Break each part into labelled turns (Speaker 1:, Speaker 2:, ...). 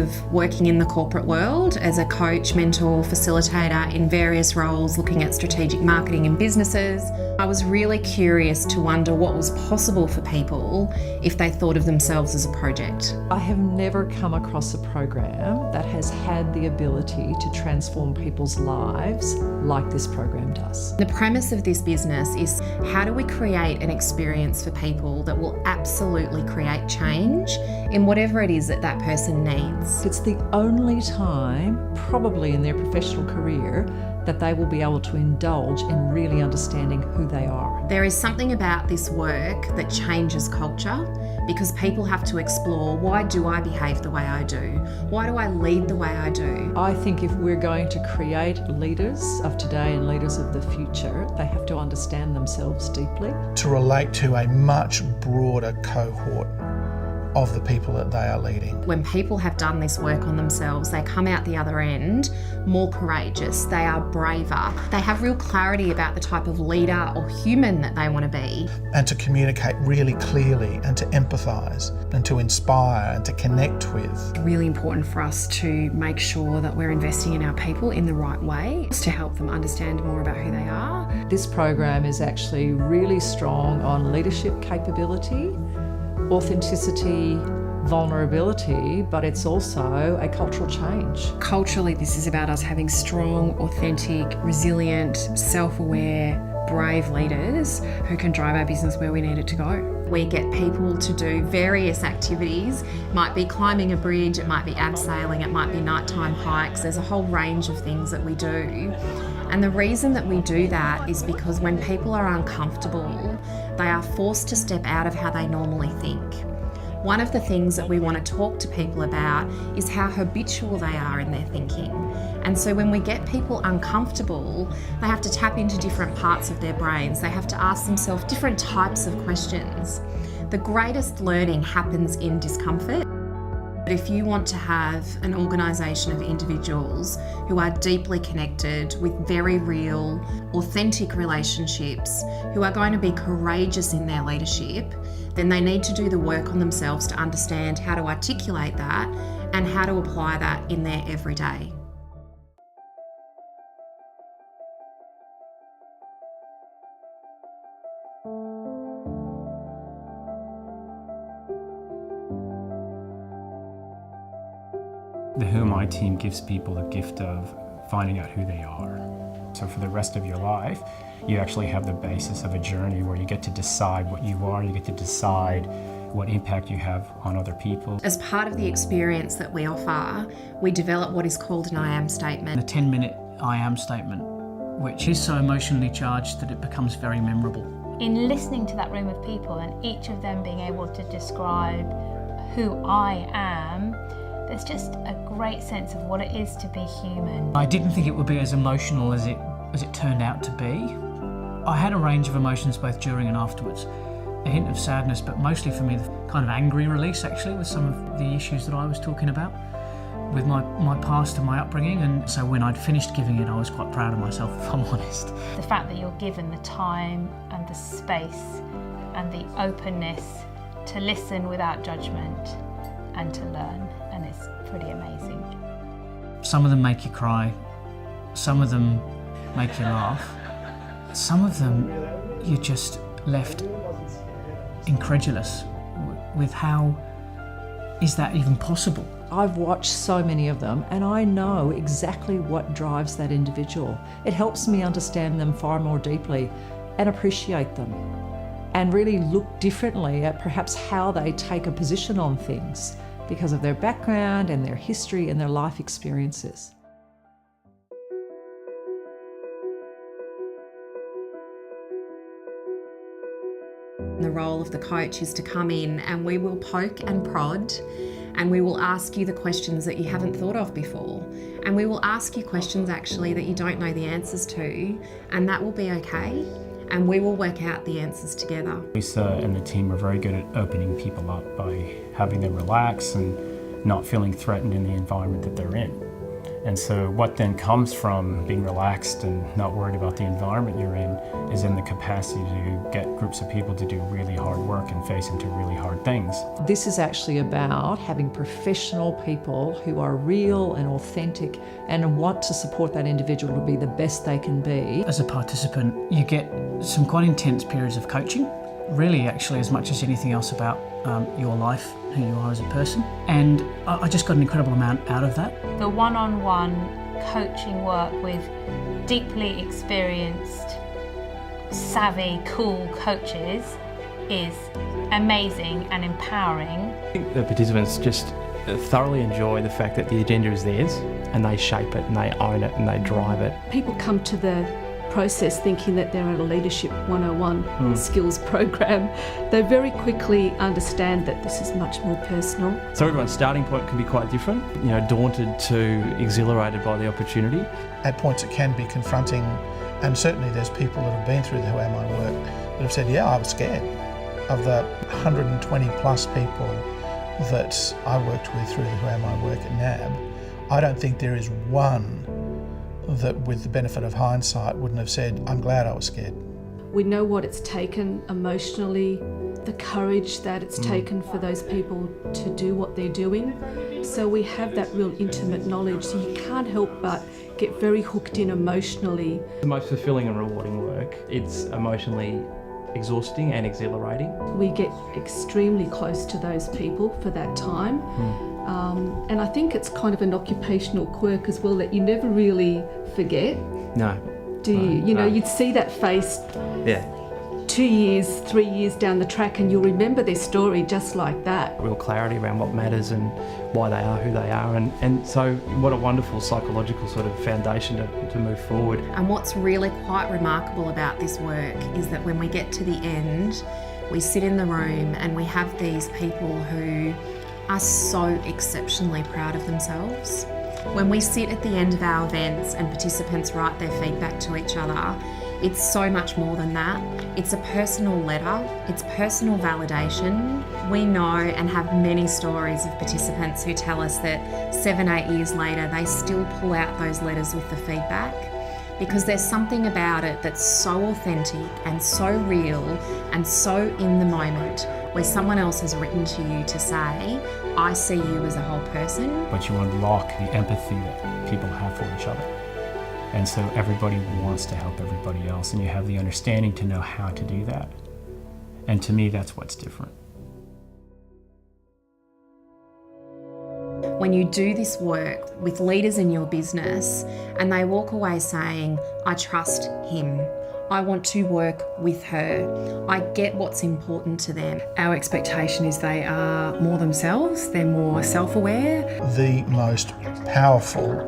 Speaker 1: of working in the corporate world as a coach, mentor, facilitator in various roles looking at strategic marketing in businesses, I was really curious to wonder what was possible for people if they thought of themselves as a project.
Speaker 2: I have never come across a program that has had the ability to transform people's lives like this program does.
Speaker 1: The premise of this business is, how do we create an experience for people that will absolutely create change in whatever it is that that person needs?
Speaker 2: It's the only time, probably in their professional career, that they will be able to indulge in really understanding who they are.
Speaker 1: There is something about this work that changes culture, because people have to explore, why do I behave the way I do? Why do I lead the way I do?
Speaker 2: I think if we're going to create leaders of today and leaders of the future, they have to understand themselves deeply.
Speaker 3: To relate to a much broader cohort of the people that they are leading.
Speaker 1: When people have done this work on themselves, they come out the other end more courageous, they are braver, they have real clarity about the type of leader or human that they want to be.
Speaker 3: And to communicate really clearly and to empathise and to inspire and to connect with.
Speaker 4: It's really important for us to make sure that we're investing in our people in the right way to help them understand more about who they are.
Speaker 2: This program is actually really strong on leadership capability, authenticity, vulnerability, but it's also a cultural change.
Speaker 4: Culturally, this is about us having strong, authentic, resilient, self-aware, brave leaders who can drive our business where we need it to go.
Speaker 1: We get people to do various activities. It might be climbing a bridge, it might be abseiling, it might be nighttime hikes. There's a whole range of things that we do. And the reason that we do that is because when people are uncomfortable, they are forced to step out of how they normally think. One of the things that we want to talk to people about is how habitual they are in their thinking. And so when we get people uncomfortable, they have to tap into different parts of their brains. They have to ask themselves different types of questions. The greatest learning happens in discomfort. If you want to have an organisation of individuals who are deeply connected with very real, authentic relationships, who are going to be courageous in their leadership, then they need to do the work on themselves to understand how to articulate that and how to apply that in their everyday.
Speaker 5: The Who Am I team gives people the gift of finding out who they are. So for the rest of your life, you actually have the basis of a journey where you get to decide what you are, you get to decide what impact you have on other people.
Speaker 1: As part of the experience that we offer, we develop what is called an I am statement.
Speaker 6: The 10-minute I am statement, which is so emotionally charged that it becomes very memorable.
Speaker 7: In listening to that room of people and each of them being able to describe who I am, there's just a great sense of what it is to be human.
Speaker 6: I didn't think it would be as emotional as it turned out to be. I had a range of emotions both during and afterwards. A hint of sadness, but mostly for me the kind of angry release actually with some of the issues that I was talking about with my past and my upbringing. And so when I'd finished giving it, I was quite proud of myself, if I'm honest.
Speaker 7: The fact that you're given the time and the space and the openness to listen without judgment and to learn, and it's pretty amazing.
Speaker 6: Some of them make you cry, some of them make you laugh, some of them you're just left incredulous with how is that even possible?
Speaker 2: I've watched so many of them and I know exactly what drives that individual. It helps me understand them far more deeply and appreciate them and really look differently at perhaps how they take a position on things because of their background and their history and their life experiences.
Speaker 1: The role of the coach is to come in and we will poke and prod and we will ask you the questions that you haven't thought of before. And we will ask you questions actually that you don't know the answers to, and that will be okay. And we will work out the answers together.
Speaker 5: Lisa and the team are very good at opening people up by having them relax and not feeling threatened in the environment that they're in. And so what then comes from being relaxed and not worried about the environment you're in is in the capacity to get groups of people to do really hard work and face into really hard things.
Speaker 2: This is actually about having professional people who are real and authentic and want to support that individual to be the best they can be.
Speaker 6: As a participant, you get some quite intense periods of coaching, really actually as much as anything else about your life, who you are as a person. And I just got an incredible amount out of that.
Speaker 7: The one-on-one coaching work with deeply experienced, savvy, cool coaches is amazing and empowering.
Speaker 8: I think the participants just thoroughly enjoy the fact that the agenda is theirs and they shape it and they own it and they drive it.
Speaker 9: People come to the process thinking that they're at a Leadership 101 skills program. They very quickly understand that this is much more personal.
Speaker 8: So everyone's starting point can be quite different, you know, daunted to exhilarated by the opportunity.
Speaker 3: At points it can be confronting, and certainly there's people that have been through the Who Am I work that have said, yeah, I was scared. Of the 120 plus people that I worked with through the Who Am I work at NAB, I don't think there is one that with the benefit of hindsight wouldn't have said, I'm glad I was scared.
Speaker 9: We know what it's taken emotionally, the courage that it's taken for those people to do what they're doing. So we have that real intimate knowledge, so you can't help but get very hooked in emotionally.
Speaker 8: The most fulfilling and rewarding work, it's emotionally exhausting and exhilarating.
Speaker 9: We get extremely close to those people for that time. And I think it's kind of an occupational quirk as well that you never really forget.
Speaker 8: No.
Speaker 9: Do you? You know, you'd see that face 2 years, 3 years down the track and you'll remember their story just like that.
Speaker 8: Real clarity around what matters and why they are who they are. And so what a wonderful psychological sort of foundation to move forward.
Speaker 1: And what's really quite remarkable about this work is that when we get to the end, we sit in the room and we have these people who are so exceptionally proud of themselves. When we sit at the end of our events and participants write their feedback to each other, it's so much more than that. It's a personal letter, it's personal validation. We know and have many stories of participants who tell us that 7-8 years later, they still pull out those letters with the feedback because there's something about it that's so authentic and so real and so in the moment where someone else has written to you to say, I see you as a whole person.
Speaker 5: But you unlock the empathy that people have for each other. And so everybody wants to help everybody else, and you have the understanding to know how to do that. And to me, that's what's different.
Speaker 1: When you do this work with leaders in your business and they walk away saying, I trust him, I want to work with her, I get what's important to them.
Speaker 4: Our expectation is they are more themselves, they're more self-aware.
Speaker 3: The most powerful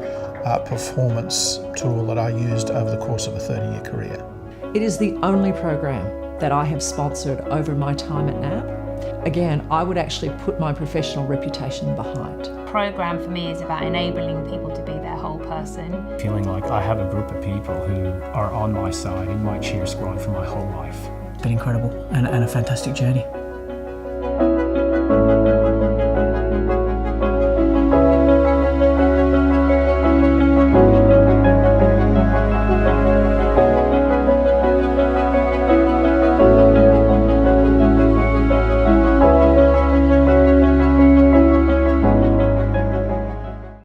Speaker 3: performance tool that I used over the course of a 30-year career.
Speaker 2: It is the only program that I have sponsored over my time at NAB. Again, I would actually put my professional reputation behind.
Speaker 7: Program for me is about enabling people to be their whole person.
Speaker 5: Feeling like I have a group of people who are on my side in my cheer squad for my whole life.
Speaker 6: It's been incredible and a fantastic journey.